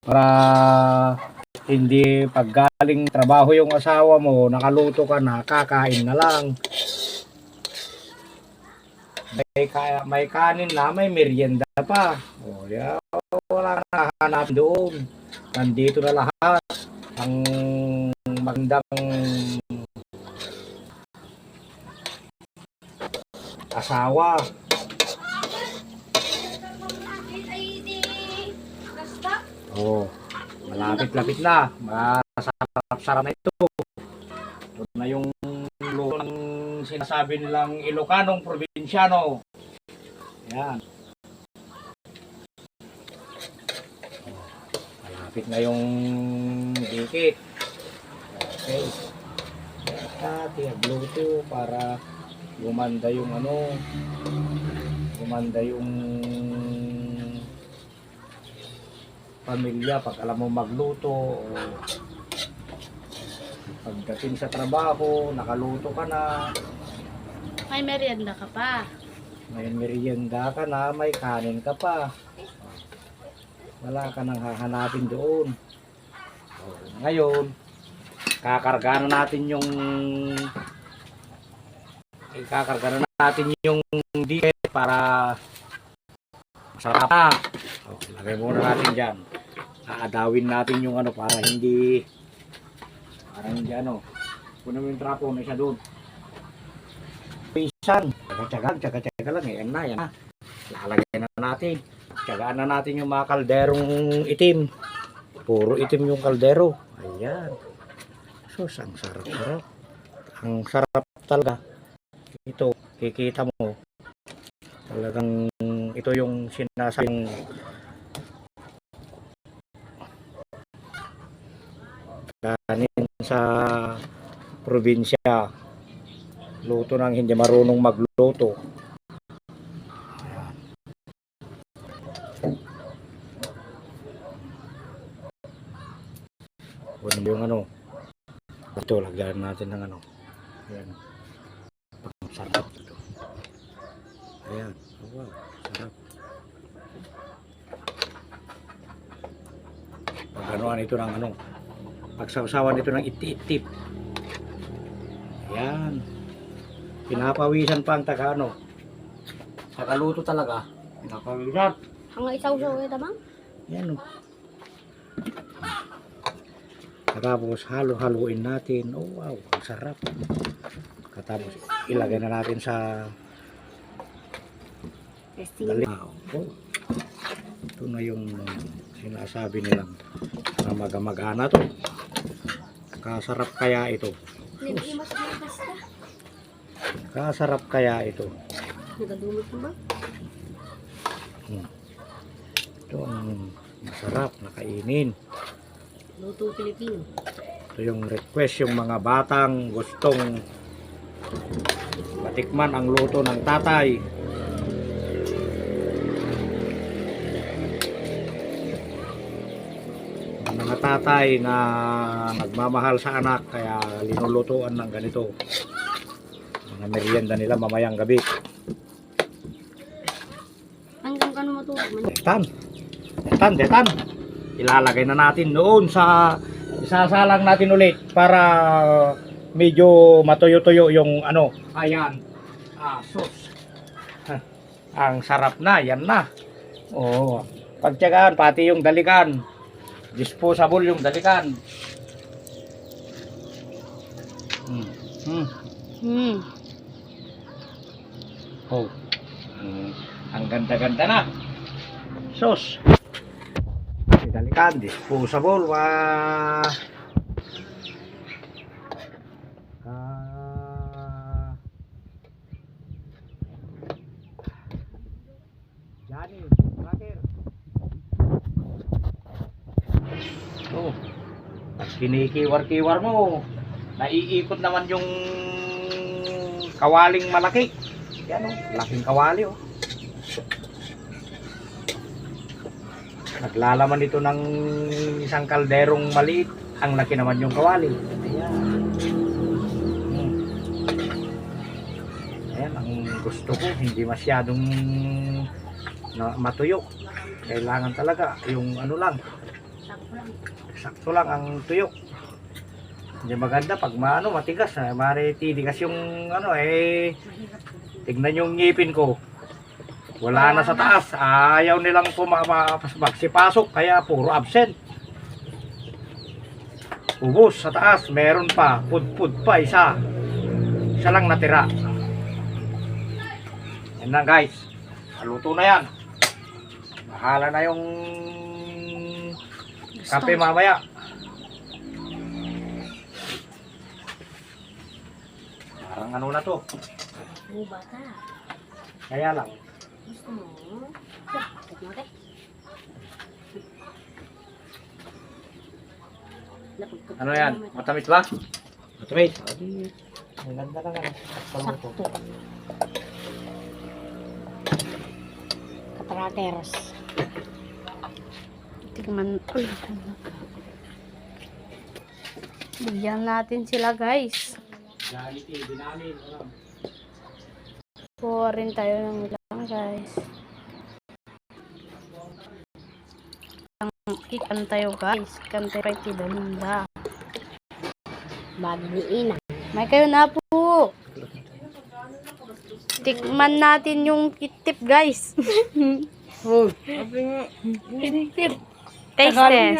Para hindi paggaling trabaho yung asawa mo, nakaluto ka na, kakain na lang. May kanin na, may merienda pa. O, wala na hanap doon. Nandito na lahat. Ang magandang asawa. Oh, malapit-lapit na. Masarap-sarap na ito. Ito na yung luto ng sinasabi nilang Ilocanong probinsyano. Ayan. Malapit na yung dikit. Okay. Luto para gumanda yung gumanda yung pamilya pag alam mo magluto, o pagdating sa trabaho nakaluto ka na, May merienda ka pa. may merienda ka na, may kanin ka pa, wala ka nang hahanapin doon. Ngayon kakarga na natin yung dikit para masarap na. Lagay muna natin dyan. Aadawin natin yung para hindi kunin mo yung trapo na isa doon. Pisan, tsaga lang, yan na. Lalagay na natin. Tsagaan na natin yung mga kalderong itim. Puro itim yung kaldero. Ayan. Sus, ang sarap. Ang sarap talaga. Ito, kikita mo. Talagang ito yung sinasabing kanin sa probinsya. Luto ng hindi marunong magluto. Kunin yung ito, lagyan natin ng ayan. Ang sarap ito. Ayan. Wow, sarap. Pag ito ng pagsawsawan ito ng itip. Ayan. Pinapawisan pa ang Sakaluto talaga. Pinapawisan. Hanggang isaw-saw ito, Mang? Ayan. Tapos halo-haluin natin. Oh wow, ang sarap. Tapos ilagay na natin sa daligaw. Oh. Ito na yung sinasabi nilang magamagana to. Kasarap kaya ito. Kasarap kaya ito. Nagadumot mo ba? Ito ang masarap na kainin. Luto Pilipino. Ito yung request yung mga batang gustong matikman ang luto ng tatay. Mga tatay na nagmamahal sa anak kaya linulutuan ng ganito. Mga merienda nila mamayang gabi. Hanggang kano matulog man? Detan. Ilalagay na natin doon sa isasalang natin ulit para medyo matuyo-tuyo yung ayan. Sus. Ang sarap na, yan na. Oh, pagtiyagaan pati yung dalikan. Disposable yung dalikan. Oh. Ang ganda-ganda na. Sus. Dalikan, disposable. Johnny, brother. Oh, pag kinikiwar-kiwar mo, naiikot naman yung kawaling malaki. Yan laking kawali Naglalaman ito ng isang kalderong maliit. Ang laki naman yung kawali. Ayan. Ayan, ang gusto ko. Hindi masyadong matuyo. Kailangan talaga yung lang. Sakto lang. Sakto lang ang tuyo. Hindi maganda pag maano, matigas. Mari titigas yung ano tignan yung ngipin ko. Wala na sa taas. Ayaw nilang magsipasok kaya puro absent. Ubos sa taas, meron pa. Pud pa isa. Isa lang natira. Yan na guys. Maluto na yan. Bahala na yung kape mamaya. Parang ano na to. Ang bata. Kaya lang. Gusto mo? Tignan natin. Ano yan? Matamis ba? Matamis. Adi, ang ganda lang ano. Sakto. Katrateros. Tignan. Uy. Bigyan natin sila guys. Binamin. Kuha rin tayo ng lang guys. Ikan tayo guys. Ikan tayo tidalunda. Bagi ni Ina. May kayo na po. Tikman natin yung kitip guys. Taste test.